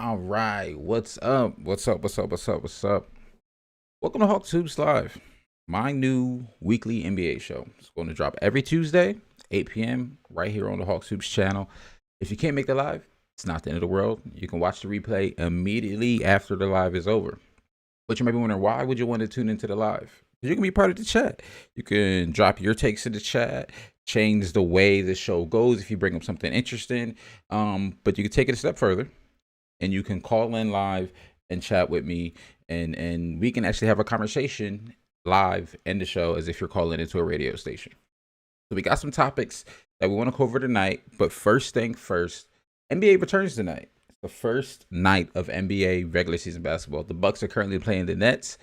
All right, what's up? What's up? What's up? What's up? What's up? Welcome to Hawks Hoops Live, my new weekly NBA show. It's going to drop every Tuesday, 8 p.m., right here on the Hawks Hoops channel. If you can't make the live, it's not the end of the world. You can watch the replay immediately after the live is over. But you might be wondering, why would you want to tune into the live? You can be part of the chat. You can drop your takes in the chat, change the way the show goes if you bring up something interesting. But you can take it a step further and you can call in live and chat with me, and we can actually have a conversation live in the show as if you're calling into a radio station. So we got some topics that we want to cover tonight, but first thing first, NBA returns tonight. It's the first night of NBA regular season basketball. The Bucks are currently playing the Nets.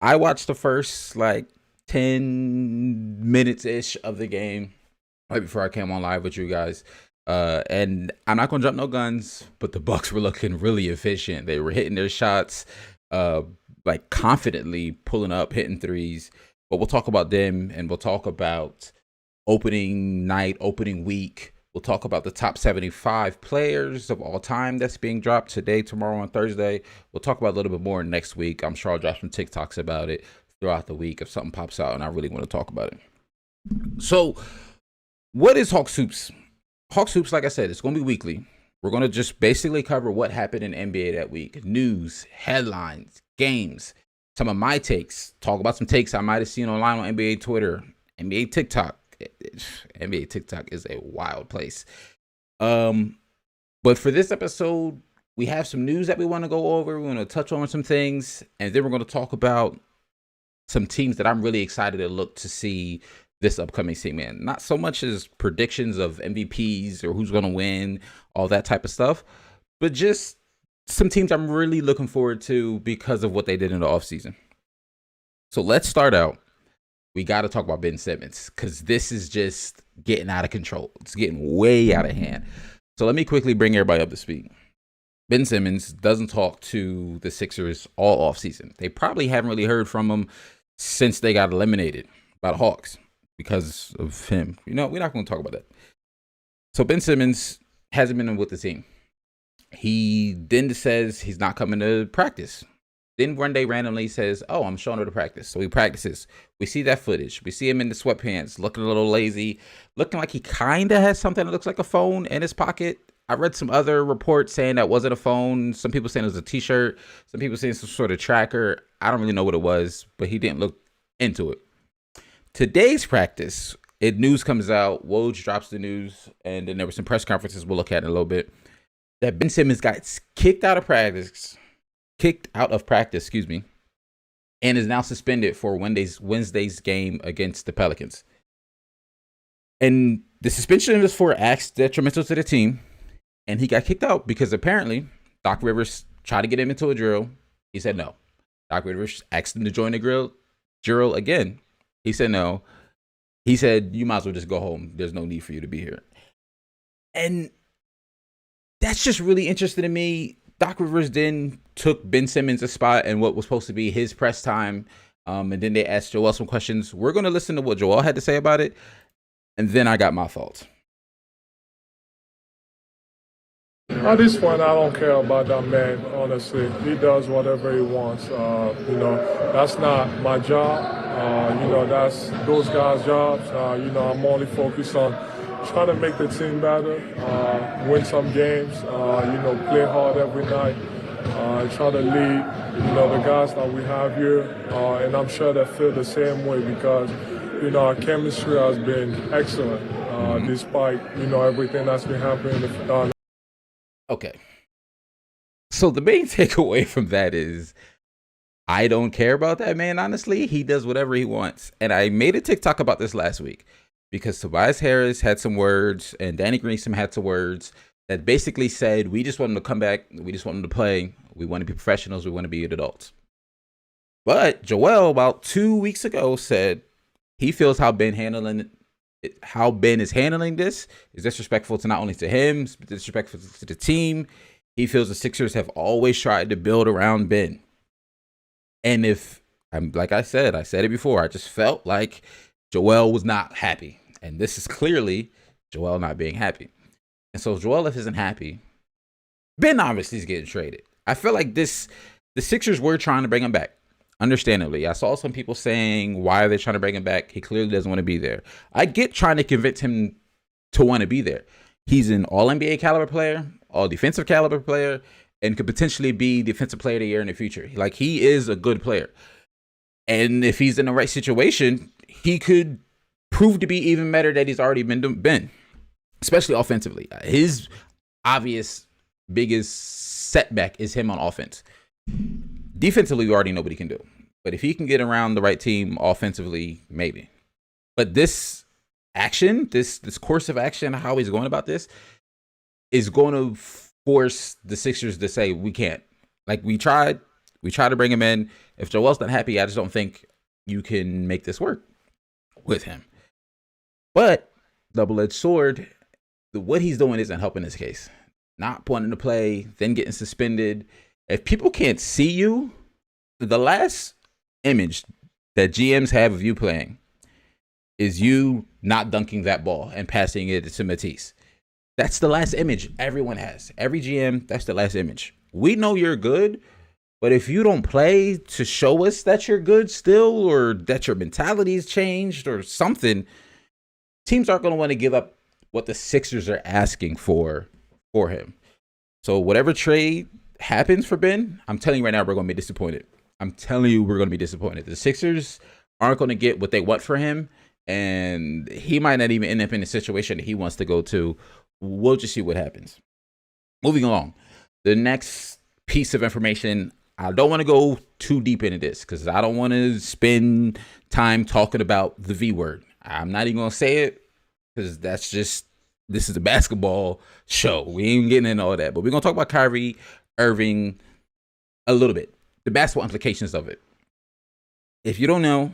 I watched the first 10 minutes ish of the game right before I came on live with you guys. And I'm not gonna jump no guns, but the Bucks were looking really efficient. They were hitting their shots, confidently pulling up, hitting threes. But we'll talk about them, and we'll talk about opening night, opening week. We'll talk about the top 75 players of all time that's being dropped today, tomorrow, and Thursday. We'll talk about a little bit more next week. I'm sure I'll drop some TikToks about it throughout the week if something pops out and I really want to talk about it. So, what is Hawks Hoops? Hawks Hoops, like I said, it's going to be weekly. We're going to just basically cover what happened in NBA that week. News, headlines, games, some of my takes. Talk about some takes I might have seen online on NBA Twitter, NBA TikTok. NBA TikTok is a wild place. But for this episode, we have some news that we want to go over. We want to touch on some things, and then we're going to talk about some teams that I'm really excited to look to see this upcoming season, man. Not so much as predictions of MVPs or who's going to win, all that type of stuff, but just some teams I'm really looking forward to because of what they did in the offseason. So let's start out. We got to talk about Ben Simmons because this is just getting out of control. It's getting way out of hand. So let me quickly bring everybody up to speed. Ben Simmons doesn't talk to the Sixers all offseason. They probably haven't really heard from him since they got eliminated by the Hawks because of him. We're not going to talk about that. So Ben Simmons hasn't been with the team. He then says he's not coming to practice. Then one day randomly says, oh, I'm showing her to practice. So he practices. We see that footage. We see him in the sweatpants, looking a little lazy, looking like he kind of has something that looks like a phone in his pocket. I read some other reports saying that wasn't a phone. Some people saying it was a t-shirt. Some people saying some sort of tracker. I don't really know what it was, but he didn't look into it. Today's practice, news comes out. Woj drops the news, and then there were some press conferences we'll look at in a little bit, that Ben Simmons got kicked out of practice, and is now suspended for Wednesday's game against the Pelicans. And the suspension was for acts detrimental to the team, and he got kicked out because apparently Doc Rivers tried to get him into a drill. He said no. Doc Rivers asked him to join the drill again. He said no. He said, you might as well just go home. There's no need for you to be here. And that's just really interesting to me. Doc Rivers then took Ben Simmons' spot in what was supposed to be his press time. And then they asked Joel some questions. We're going to listen to what Joel had to say about it. And then I got my thoughts. At this point, I don't care about that man, honestly. He does whatever he wants. That's not my job. That's those guys' jobs. I'm only focused on trying to make the team better, win some games, play hard every night, try to lead, the guys that we have here. And I'm sure they feel the same way because, our chemistry has been excellent despite, everything that's been happening. Okay. So the main takeaway from that is I don't care about that man, honestly. He does whatever he wants. And I made a TikTok about this last week because Tobias Harris had some words and Danny Greenstrom had some words that basically said, we just want him to come back. We just want him to play. We want to be professionals. We want to be adults. But Joel, about 2 weeks ago, said he feels how Ben is handling this is disrespectful to not only to him, but disrespectful to the team. He feels the Sixers have always tried to build around Ben. And like I said it before, I just felt like Joel was not happy. And this is clearly Joel not being happy. And so if Joel isn't happy, Ben obviously is getting traded. I feel like the Sixers were trying to bring him back. Understandably, I saw some people saying, why are they trying to bring him back? He clearly doesn't want to be there. I get trying to convince him to want to be there. He's an all NBA caliber player, all defensive caliber player, and could potentially be defensive player of the year in the future. Like, he is a good player. And if he's in the right situation, he could prove to be even better than he's already been, especially offensively. His obvious biggest setback is him on offense. Defensively, we already know what he can do. But if he can get around the right team offensively, maybe. But this action, this course of action, how he's going about this, is going to force the Sixers to say, we can't. Like, we tried to bring him in. If Joel's not happy, I just don't think you can make this work with him. But, double-edged sword, what he's doing isn't helping his case. Not wanting to play, then getting suspended. If people can't see you, the last image that GMs have of you playing is you not dunking that ball and passing it to Matisse. That's the last image everyone has. Every GM, that's the last image. We know you're good, but if you don't play to show us that you're good still, or that your mentality's changed or something, teams aren't going to want to give up what the Sixers are asking for him. So whatever trade happens for Ben, I'm telling you right now, we're going to be disappointed. I'm telling you, we're going to be disappointed. The Sixers aren't going to get what they want for him, and he might not even end up in a situation that he wants to go to. We'll just see what happens. Moving along, the next piece of information, I don't want to go too deep into this because I don't want to spend time talking about the V word. I'm not even going to say it because this is a basketball show. We ain't getting into all that, but we're going to talk about Kyrie Irving a little bit. The basketball implications of it. If you don't know,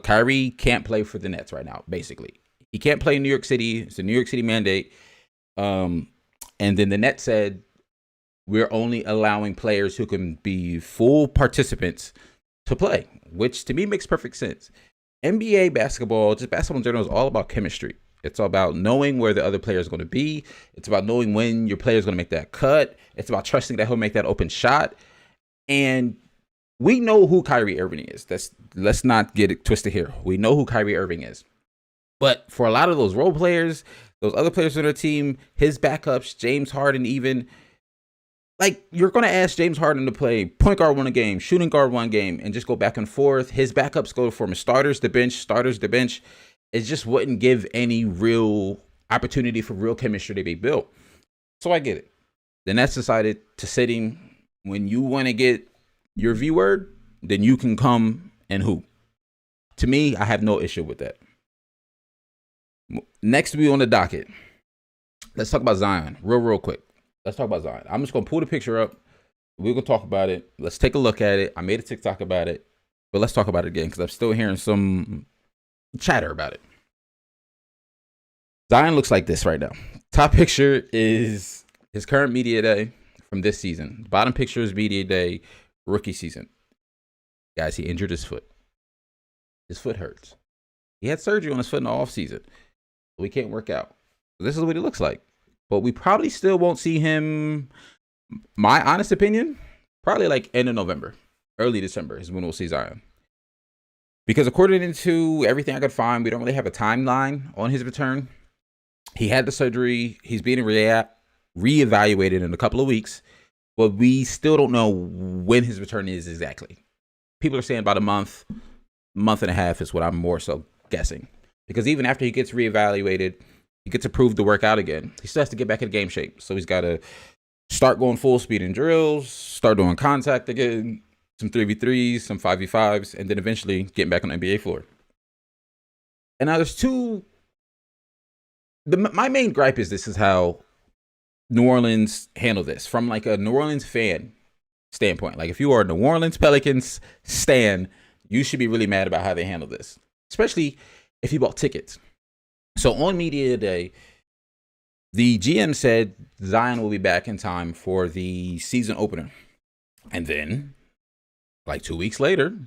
Kyrie can't play for the Nets right now, basically. He can't play in New York City. It's a New York City mandate. And then the Nets said, we're only allowing players who can be full participants to play, which to me makes perfect sense. NBA basketball, just basketball in general, is all about chemistry. It's all about knowing where the other player is going to be. It's about knowing when your player is going to make that cut. It's about trusting that he'll make that open shot. And we know who Kyrie Irving is. Let's not get it twisted here. We know who Kyrie Irving is. But for a lot of those role players, those other players on their team, his backups, James Harden even, like, you're going to ask James Harden to play point guard one game, shooting guard one game, and just go back and forth. His backups go from starters to bench. It just wouldn't give any real opportunity for real chemistry to be built. So I get it. The Nets decided to sit him. When you want to get your V word, then you can come and hoop. To me, I have no issue with that. Next, we on the docket. Let's talk about Zion real quick. Let's talk about Zion. I'm just going to pull the picture up. We're going to talk about it. Let's take a look at it. I made a TikTok about it, but let's talk about it again because I'm still hearing some chatter about it. Zion looks like this right now. Top picture is his current media day from this season. Bottom picture is media day, rookie season. Guys, he injured his foot. His foot hurts. He had surgery on his foot in the offseason. So he can't work out. This is what he looks like. But we probably still won't see him, my honest opinion, probably like end of November, early December is when we'll see Zion. Because according to everything I could find, we don't really have a timeline on his return. He had the surgery. He's being reevaluated in a couple of weeks. But we still don't know when his return is exactly. People are saying about a month and a half is what I'm more so guessing. Because even after he gets reevaluated, he gets approved to work out again, he still has to get back in game shape. So he's got to start going full speed in drills, start doing contact again, some 3v3s, some 5v5s, and then eventually getting back on the NBA floor. And now there's my main gripe is how New Orleans handled this from like a New Orleans fan standpoint. Like if you are a New Orleans Pelicans stan, you should be really mad about how they handled this, especially if you bought tickets. So on media day, the GM said Zion will be back in time for the season opener. And then, like 2 weeks later,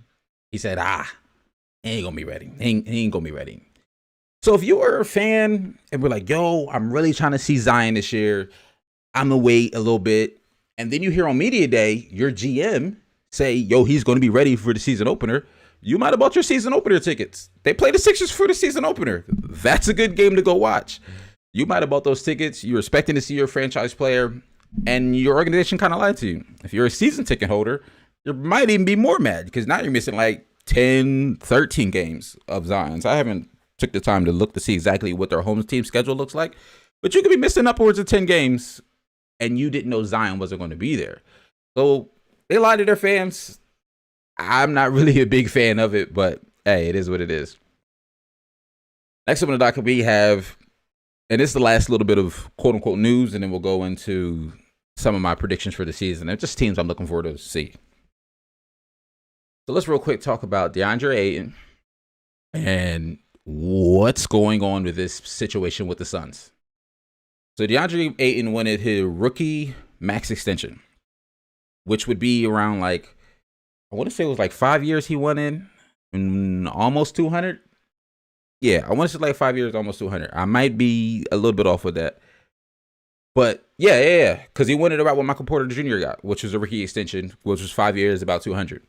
he said, he ain't gonna be ready. He ain't gonna be ready. So if you were a fan and we're like, yo, I'm really trying to see Zion this year, I'm going to wait a little bit. And then you hear on media day, your GM say, yo, he's going to be ready for the season opener. You might have bought your season opener tickets. They play the Sixers for the season opener. That's a good game to go watch. You might have bought those tickets. You're expecting to see your franchise player, and your organization kind of lied to you. If you're a season ticket holder, you might even be more mad because now you're missing like 10, 13 games of Zion's. I haven't took the time to look to see exactly what their home team schedule looks like, but you could be missing upwards of 10 games, and you didn't know Zion wasn't going to be there. So they lied to their fans. I'm not really a big fan of it, but hey, it is what it is. Next up on the docket, we have, and this is the last little bit of quote unquote news, and then we'll go into some of my predictions for the season and just teams I'm looking forward to see. So let's real quick talk about DeAndre Ayton and what's going on with this situation with the Suns. So DeAndre Ayton wanted his rookie max extension, which would be around like, I want to say it was like 5 years he wanted, and almost 200. Yeah, I want to say like 5 years, almost 200. I might be a little bit off with that. But yeah. Because he wanted about what Michael Porter Jr. got, which was a rookie extension, which was 5 years, about 200.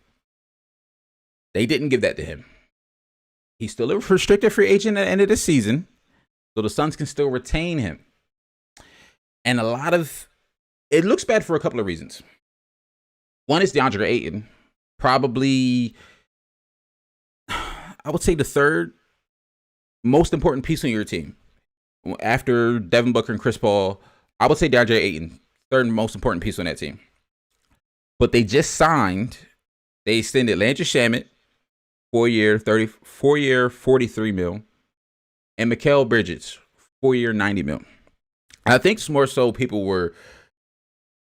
They didn't give that to him. He's still a restricted free agent at the end of the season, so the Suns can still retain him. And it looks bad for a couple of reasons. One is DeAndre Ayton, probably, I would say the third most important piece on your team. After Devin Booker and Chris Paul, I would say DeAndre Ayton, third most important piece on that team. But they extended Landry Shamet, 4 year, 43 mil, and Mikal Bridges, 4 year, 90 mil. I think more so people were,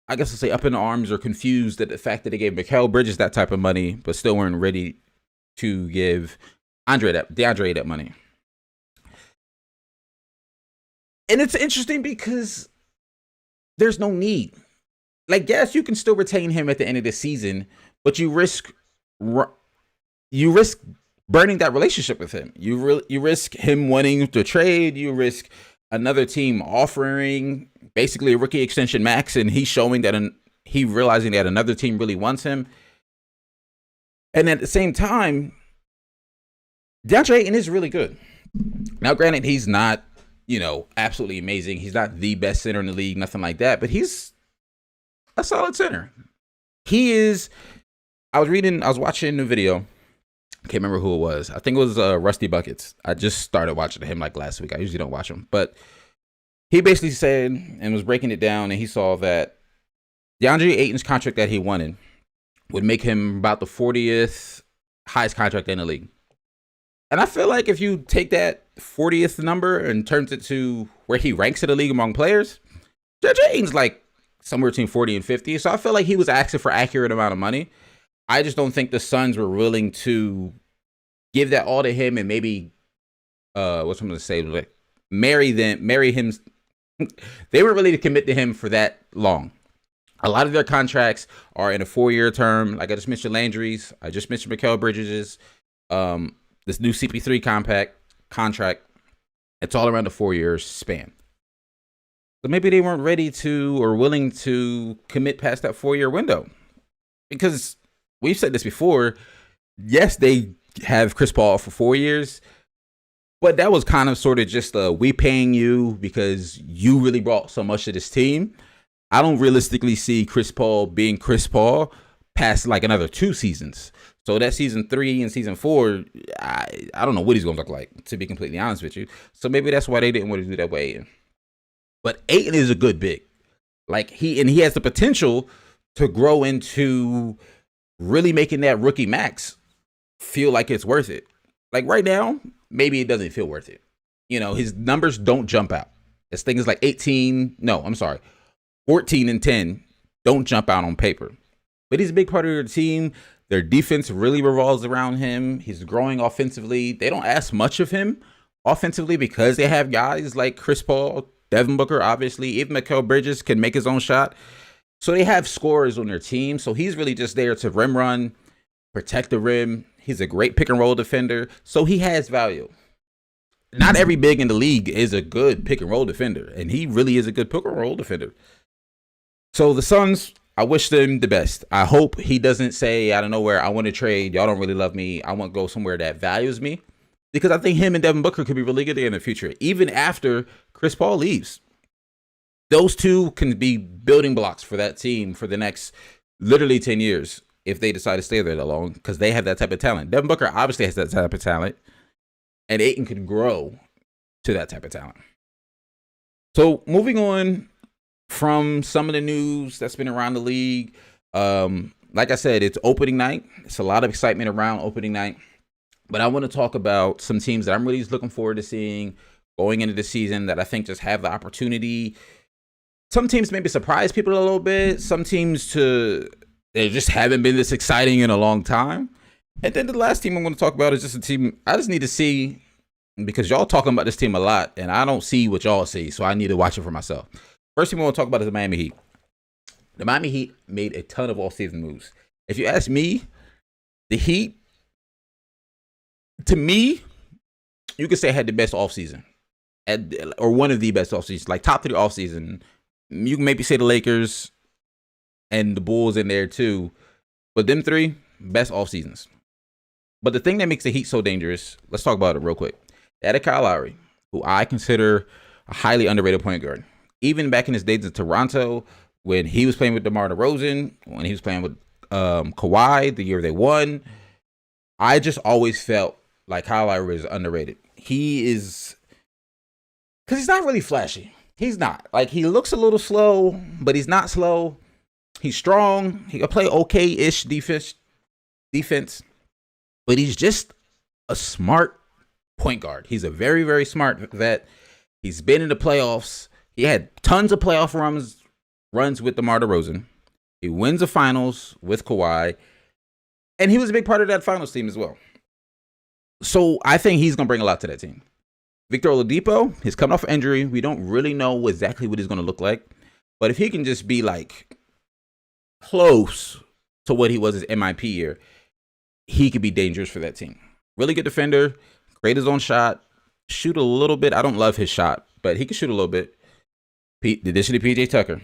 I guess I'll say, up in arms or confused at the fact that they gave Mikal Bridges that type of money, but still weren't ready to give DeAndre that money. And it's interesting because there's no need. Like, yes, you can still retain him at the end of the season, but you risk burning that relationship with him. You risk him wanting to trade. You risk another team offering basically a rookie extension max, and he's showing that he realizing that another team really wants him. And at the same time, DeAndre Ayton is really good. Now, granted, he's not, absolutely amazing. He's not the best center in the league, nothing like that, but he's a solid center. He is. I was watching the video. I can't remember who it was. I think it was Rusty Buckets. I just started watching him like last week. I usually don't watch him, but he basically said and was breaking it down, and he saw that DeAndre Ayton's contract that he wanted would make him about the 40th highest contract in the league. And I feel like if you take that 40th number and turns it to where he ranks in the league among players, DeAndre Ayton's like somewhere between 40 and 50. So I feel like he was asking for accurate amount of money. I just don't think the Suns were willing to give that all to him and maybe, what's I'm going to say, like marry him. They weren't ready to commit to him for that long. A lot of their contracts are in a 4-year term. Like I just mentioned Landry's. I just mentioned Mikal Bridges'. This new CP3 contract. It's all around the 4-year span. So maybe they weren't ready to or willing to commit past that 4-year window. Because we've said this before. Yes, they have Chris Paul for 4 years. But that was kind of sort of just we paying you because you really brought so much to this team. I don't realistically see Chris Paul being Chris Paul past like another 2 seasons. So that season 3 and season 4, I don't know what he's going to look like, to be completely honest with you. So maybe that's why they didn't want to do that with Ayton. But Ayton is a good big. Like he has the potential to grow into really making that rookie max feel like it's worth it. Like right now, maybe it doesn't feel worth it. His numbers don't jump out. This thing is like 14 and 10 don't jump out on paper. But he's a big part of your team. Their defense really revolves around him. He's growing offensively. They don't ask much of him offensively because they have guys like Chris Paul, Devin Booker, obviously. Even Mikal Bridges can make his own shot. So they have scorers on their team. So he's really just there to rim run, protect the rim. He's a great pick and roll defender. So he has value. Not every big in the league is a good pick and roll defender. And he really is a good pick and roll defender. So the Suns, I wish them the best. I hope he doesn't say out of nowhere, I want to trade. Y'all don't really love me. I want to go somewhere that values me. Because I think him and Devin Booker could be really good in the future, even after Chris Paul leaves. Those two can be building blocks for that team for the next literally 10 years if they decide to stay there that long, because they have that type of talent. Devin Booker obviously has that type of talent, and Ayton could grow to that type of talent. So moving on from some of the news that's been around the league, like I said, it's opening night. It's a lot of excitement around opening night. But I want to talk about some teams that I'm really looking forward to seeing going into the season that I think just have the opportunity. Some teams maybe surprise people a little bit. Some teams they just haven't been this exciting in a long time. And then the last team I'm going to talk about is just a team I just need to see, because y'all talking about this team a lot and I don't see what y'all see. So I need to watch it for myself. First team I want to talk about is the Miami Heat. The Miami Heat made a ton of all-season moves. If you ask me, the Heat, to me, you could say had the best offseason, or one of the best offseasons, like top 3 offseason. You can maybe say the Lakers and the Bulls in there too, but them 3 best offseasons. But the thing that makes the Heat so dangerous, let's talk about it real quick. They added Kyle Lowry, who I consider a highly underrated point guard. Even back in his days in Toronto, when he was playing with DeMar DeRozan, when he was playing with Kawhi the year they won, I just always felt like Kyle Lowry is underrated. He is, because he's not really flashy. He's not. Like, he looks a little slow, but he's not slow. He's strong. He can play okay-ish defense, but he's just a smart point guard. He's a very, very smart vet. He's been in the playoffs. He had tons of playoff runs with DeMar DeRozan. He wins the finals with Kawhi, and he was a big part of that finals team as well. So I think he's going to bring a lot to that team. Victor Oladipo, he's coming off injury. We don't really know exactly what he's going to look like. But if he can just be like close to what he was his MIP year, he could be dangerous for that team. Really good defender, create his own shot, shoot a little bit. I don't love his shot, but he can shoot a little bit. The addition to PJ Tucker.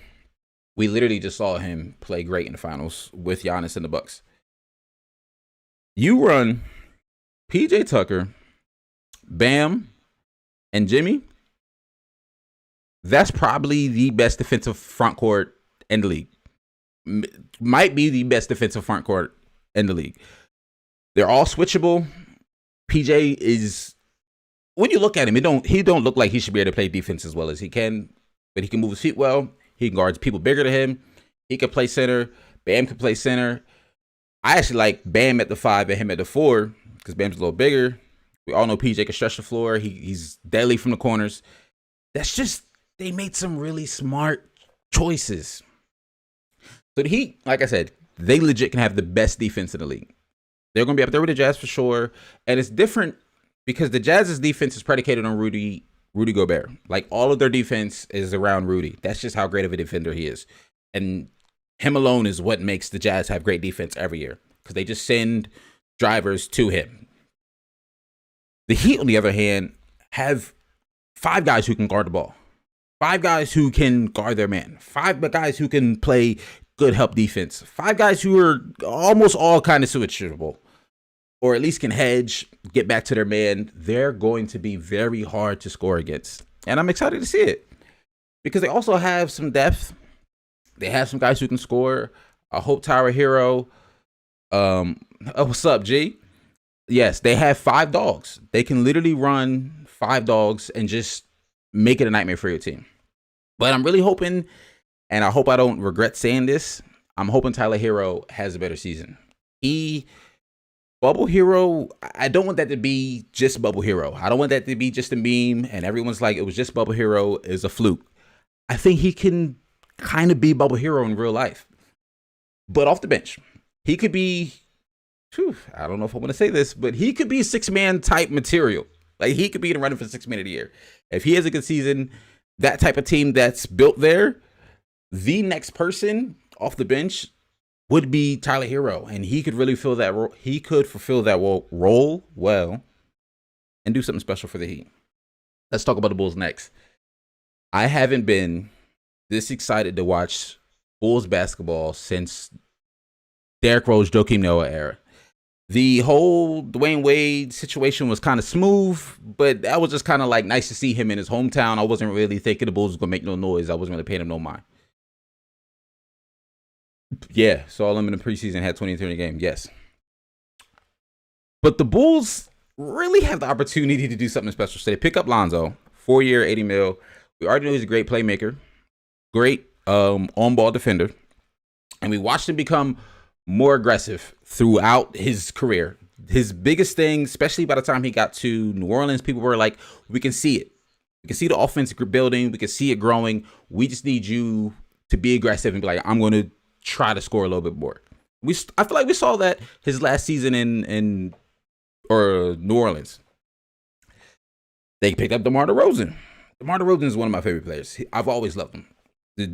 We literally just saw him play great in the finals with Giannis and the Bucks. You run PJ Tucker, Bam, and Jimmy. That's probably the best defensive front court in the league. Might be the best defensive front court in the league. They're all switchable. PJ is, when you look at him, he don't look like he should be able to play defense as well as he can, but he can move his feet well. He can guard people bigger than him. He can play center. Bam can play center. I actually like Bam at the 5 and him at the 4 because Bam's a little bigger. We all know PJ can stretch the floor. He's deadly from the corners. That's just, they made some really smart choices. So the Heat, like I said, they legit can have the best defense in the league. They're going to be up there with the Jazz for sure. And it's different because the Jazz's defense is predicated on Rudy Gobert. Like, all of their defense is around Rudy. That's just how great of a defender he is. And him alone is what makes the Jazz have great defense every year, because they just send drivers to him. The Heat, on the other hand, have 5 guys who can guard the ball. 5 guys who can guard their man. 5 guys who can play good help defense. 5 guys who are almost all kind of switchable, or at least can hedge, get back to their man. They're going to be very hard to score against. And I'm excited to see it because they also have some depth. They have some guys who can score. I hope Tyler Hero. What's up, G? Yes, they have 5 dogs. They can literally run 5 dogs and just make it a nightmare for your team. But I'm really hoping, and I hope I don't regret saying this, I'm hoping Tyler Hero has a better season. Bubble Hero, I don't want that to be just Bubble Hero. I don't want that to be just a meme and everyone's like, it was just Bubble Hero, is a fluke. I think he can kind of be Bubble Hero in real life. But off the bench, he could be, I don't know if I want to say this, but he could be 6-man type material. Like, he could be in the running for 6-man of the year. If he has a good season, that type of team that's built there, the next person off the bench would be Tyler Hero, and he could really fill that role. He could fulfill that role well and do something special for the Heat. Let's talk about the Bulls next. I haven't been this excited to watch Bulls basketball since Derrick Rose, Joakim Noah era. The whole Dwayne Wade situation was kind of smooth, but that was just kind of like nice to see him in his hometown. I wasn't really thinking the Bulls was going to make no noise. I wasn't really paying him no mind. Yeah, saw him in the preseason, had 23 in the game. Yes. But the Bulls really have the opportunity to do something special. So they pick up Lonzo, 4-year, $80 million. We already know he's a great playmaker, great on-ball defender. And we watched him become more aggressive throughout his career. His biggest thing, especially by the time he got to New Orleans, people were like, we can see it. We can see the offense building. We can see it growing. We just need you to be aggressive and be like, I'm going to try to score a little bit more. I feel like we saw that his last season in New Orleans. They picked up DeMar DeRozan. DeMar DeRozan is one of my favorite players. I've always loved him. The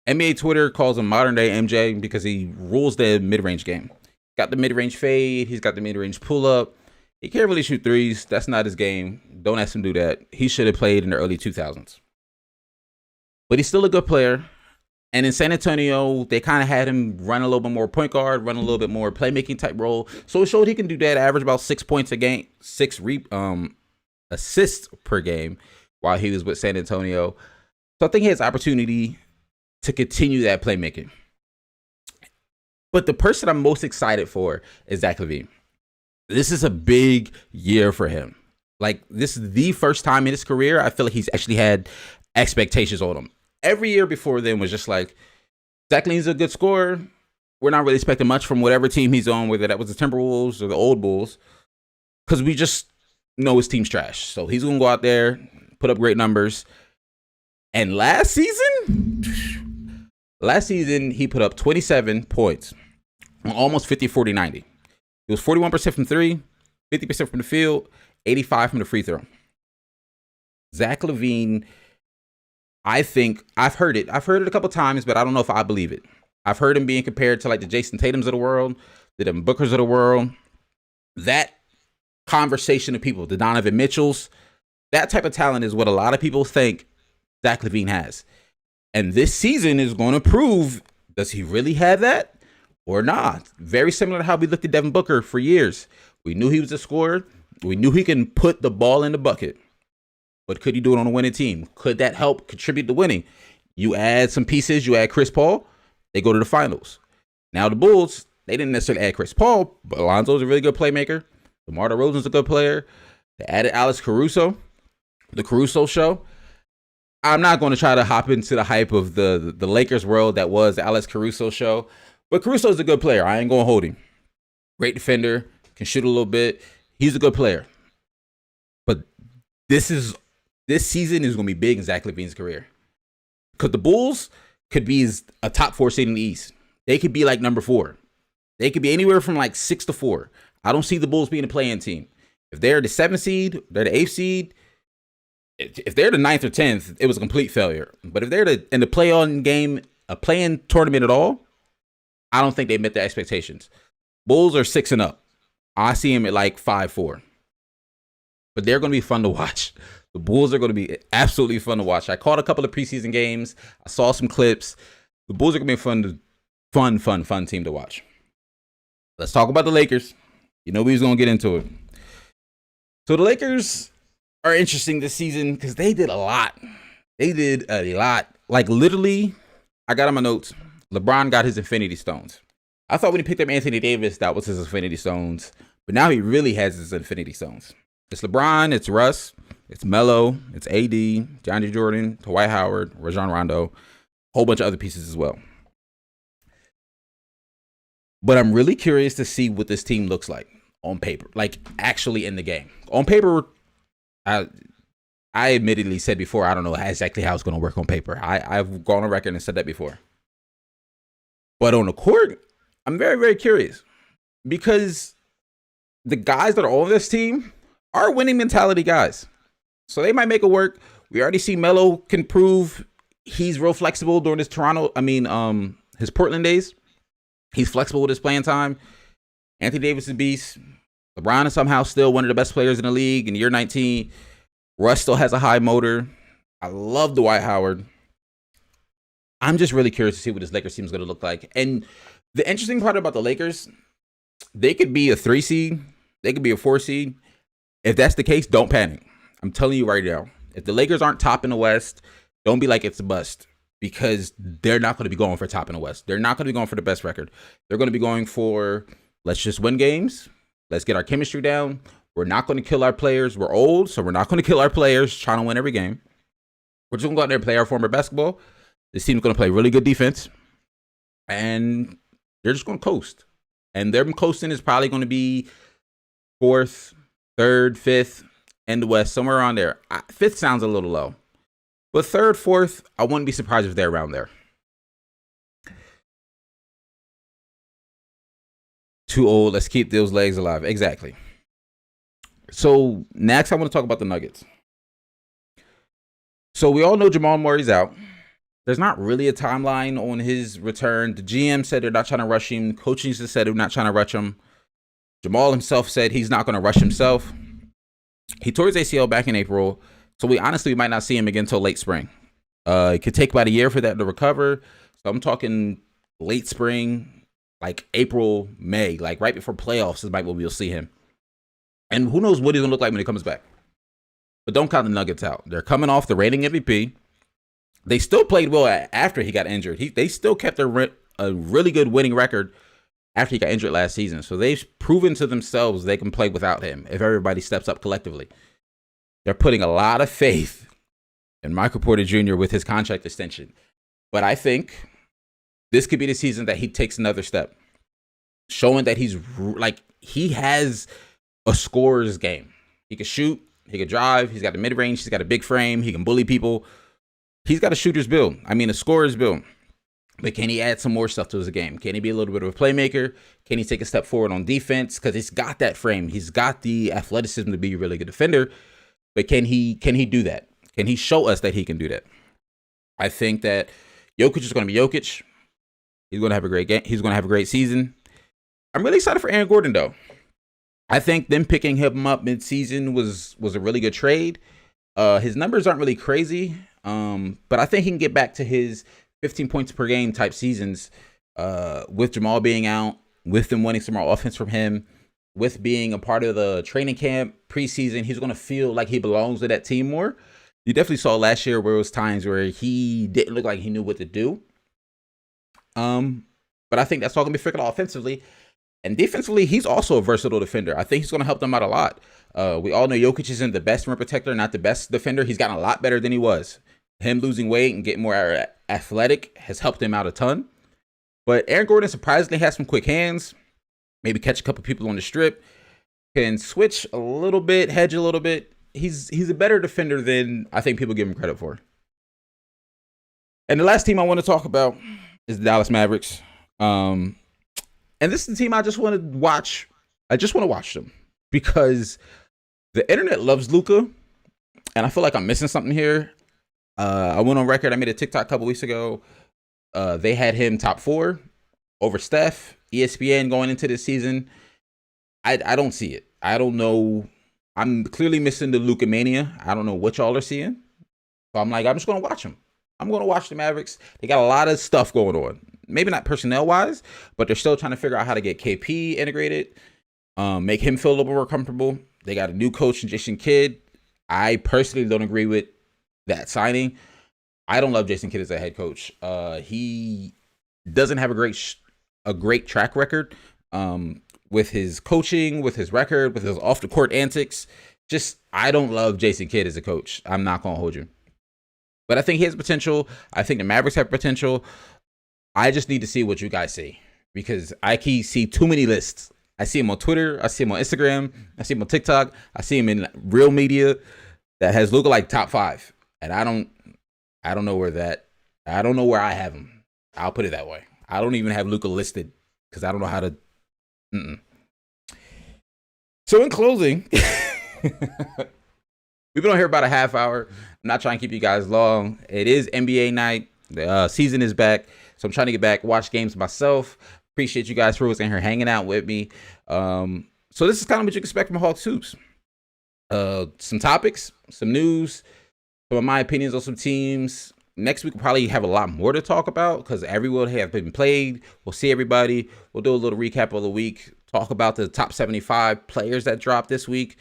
NBA Twitter calls him modern day MJ because he rules the mid-range game. Got the mid-range fade. He's got the mid-range pull-up. He can't really shoot threes. That's not his game. Don't ask him to do that. He should have played in the early 2000s. But he's still a good player. And in San Antonio, they kind of had him run a little bit more point guard, run a little bit more playmaking type role. So it showed he can do that, average about 6 points a game, 6 assists per game while he was with San Antonio. So I think he has opportunity to continue that playmaking. But the person I'm most excited for is Zach LaVine. This is a big year for him. Like, this is the first time in his career I feel like he's actually had expectations on him. Every year before then was just like, Zach LaVine's a good scorer. We're not really expecting much from whatever team he's on, whether that was the Timberwolves or the old Bulls, because we just know his team's trash. So he's going to go out there, put up great numbers. And last season, he put up 27 points on almost 50, 40, 90. It was 41% from three, 50% from the field, 85 from the free throw. Zach LaVine, I think I've heard it a couple times, but I don't know if I believe it. I've heard him being compared to like the Jason Tatums of the world, the Devin Bookers of the world. That conversation of people, the Donovan Mitchells, that type of talent is what a lot of people think Zach LaVine has. And this season is going to prove, does he really have that or not? Very similar to how we looked at Devin Booker for years. We knew he was a scorer. We knew he can put the ball in the bucket. But could he do it on a winning team? Could that help contribute to winning? You add some pieces, you add Chris Paul, they go to the finals. Now the Bulls, they didn't necessarily add Chris Paul, but Alonzo's a really good playmaker. DeMar DeRozan's a good player. They added Alex Caruso, the Caruso show. I'm not going to try to hop into the hype of the Lakers world that was the Alex Caruso show, but Caruso's a good player. I ain't going to hold him. Great defender, can shoot a little bit. He's a good player. But this season is going to be big in Zach LaVine's career. Because the Bulls could be a top 4 seed in the East. They could be like number 4. They could be anywhere from like 6 to 4. I don't see the Bulls being a play-in team. If they're the 7th seed, they're the 8th seed. If they're the 9th or 10th, it was a complete failure. But if they're in the play-on game, a play-in tournament at all, I don't think they met the expectations. Bulls are 6 and up. I see them at like 5-4. But they're going to be fun to watch. The Bulls are going to be absolutely fun to watch. I caught a couple of preseason games. I saw some clips. The Bulls are going to be a fun team to watch. Let's talk about the Lakers. You know we was going to get into it. So the Lakers are interesting this season because they did a lot. Like literally, I got on my notes. LeBron got his Infinity Stones. I thought when he picked up Anthony Davis, that was his Infinity Stones. But now he really has his Infinity Stones. It's LeBron, it's Russ, it's Melo, it's AD, DeAndre Jordan, Dwight Howard, Rajon Rondo, a whole bunch of other pieces as well. But I'm really curious to see what this team looks like on paper, like actually in the game. On paper, I admittedly said before, I don't know exactly how it's going to work on paper. I've gone on record and said that before. But on the court, I'm very, very curious because the guys that are on this team are winning mentality guys. So they might make it work. We already see Melo can prove he's real flexible during his his Portland days. He's flexible with his playing time. Anthony Davis is a beast. LeBron is somehow still one of the best players in the league in year 19. Russ still has a high motor. I love Dwight Howard. I'm just really curious to see what this Lakers team is going to look like. And the interesting part about the Lakers, they could be a 3 seed, they could be a 4 seed. If that's the case, don't panic. I'm telling you right now. If the Lakers aren't top in the West, don't be like it's a bust, because they're not going to be going for top in the West. They're not going to be going for the best record. They're going to be going for, let's just win games. Let's get our chemistry down. We're not going to kill our players. We're old, so we're not going to kill our players trying to win every game. We're just going to go out there and play our form of basketball. This team's going to play really good defense, and they're just going to coast. And them coasting is probably going to be 4th, 3rd, 5th in the West, somewhere around there. 5th sounds a little low. But 3rd, 4th, I wouldn't be surprised if they're around there. Too old. Let's keep those legs alive. Exactly. So next, I want to talk about the Nuggets. So we all know Jamal Murray's out. There's not really a timeline on his return. The GM said they're not trying to rush him. Coaching just said they're not trying to rush him. Jamal himself said he's not going to rush himself. He tore his ACL back in April, so we might not see him again until late spring. It could take about a year for that to recover. So I'm talking late spring, like April, May, like right before playoffs is when we'll see him. And who knows what he's going to look like when he comes back. But don't count the Nuggets out. They're coming off the reigning MVP. They still played well after he got injured. They still kept a really good winning record after he got injured last season. So they've proven to themselves they can play without him if everybody steps up collectively. They're putting a lot of faith in Michael Porter Jr. with his contract extension. But I think this could be the season that he takes another step, showing that he has a scorer's game. He can shoot, he can drive, he's got a mid-range, he's got a big frame, he can bully people. He's got a shooter's build. A scorer's build. But can he add some more stuff to his game? Can he be a little bit of a playmaker? Can he take a step forward on defense? Because he's got that frame. He's got the athleticism to be a really good defender. But can he do that? Can he show us that he can do that? I think that Jokic is going to be Jokic. He's going to have a great game. He's going to have a great season. I'm really excited for Aaron Gordon, though. I think them picking him up mid-season was a really good trade. His numbers aren't really crazy. But I think he can get back to his 15 points per game type seasons with Jamal being out, with them wanting some more offense from him, with being a part of the training camp preseason. He's going to feel like he belongs to that team more. You definitely saw last year where it was times where he didn't look like he knew what to do. But I think that's all going to be figured out offensively. And defensively, he's also a versatile defender. I think he's going to help them out a lot. We all know Jokic isn't the best rim protector, not the best defender. He's gotten a lot better than he was. Him losing weight and getting more athletic has helped him out a ton. But Aaron Gordon surprisingly has some quick hands. Maybe catch a couple people on the strip. Can switch a little bit, hedge a little bit. He's a better defender than I think people give him credit for. And the last team I want to talk about is the Dallas Mavericks. And this is the team I just want to watch. I just want to watch them because the internet loves Luka, and I feel like I'm missing something here. I went on record. I made a TikTok a couple weeks ago. They had him top 4 over Steph. ESPN going into this season. I don't see it. I don't know. I'm clearly missing the Luka mania. I don't know what y'all are seeing. So I'm just going to watch them. I'm going to watch the Mavericks. They got a lot of stuff going on. Maybe not personnel-wise, but they're still trying to figure out how to get KP integrated, make him feel a little more comfortable. They got a new coach in Jason Kidd. I personally don't agree with that signing. I don't love Jason Kidd as a head coach. He doesn't have a great track record with his coaching, with his record, with his off-the-court antics. I don't love Jason Kidd as a coach. I'm not going to hold you. But I think he has potential. I think the Mavericks have potential. I just need to see what you guys see because I can see too many lists. I see him on Twitter. I see him on Instagram. I see him on TikTok. I see him in real media that has Luka like top 5. And I don't know where I have him. I'll put it that way. I don't even have Luka listed because I don't know how to. So in closing, we've been on here about a half hour. I'm not trying to keep you guys long. It is NBA night. The season is back. So I'm trying to get back, watch games myself. Appreciate you guys for in here hanging out with me. So this is kind of what you can expect from Hawks Hoops. Some topics, some news, some of my opinions on some teams, next week we'll probably have a lot more to talk about because everyone have been played. We'll see everybody. We'll do a little recap of the week. Talk about the top 75 players that dropped this week.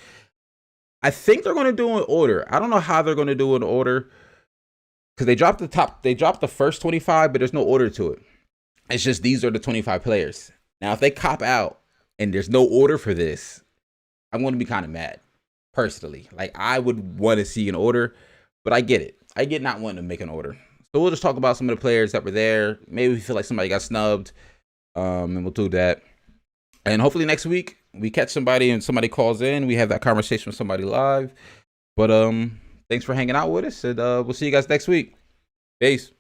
I think they're going to do an order. I don't know how they're going to do an order because they dropped the first 25, but there's no order to it. It's just these are the 25 players. Now, if they cop out and there's no order for this, I'm going to be kind of mad, personally. Like, I would want to see an order, but I get it. I get not wanting to make an order. So we'll just talk about some of the players that were there. Maybe we feel like somebody got snubbed, and we'll do that. And hopefully next week we catch somebody and somebody calls in. We have that conversation with somebody live. But thanks for hanging out with us, and we'll see you guys next week. Peace.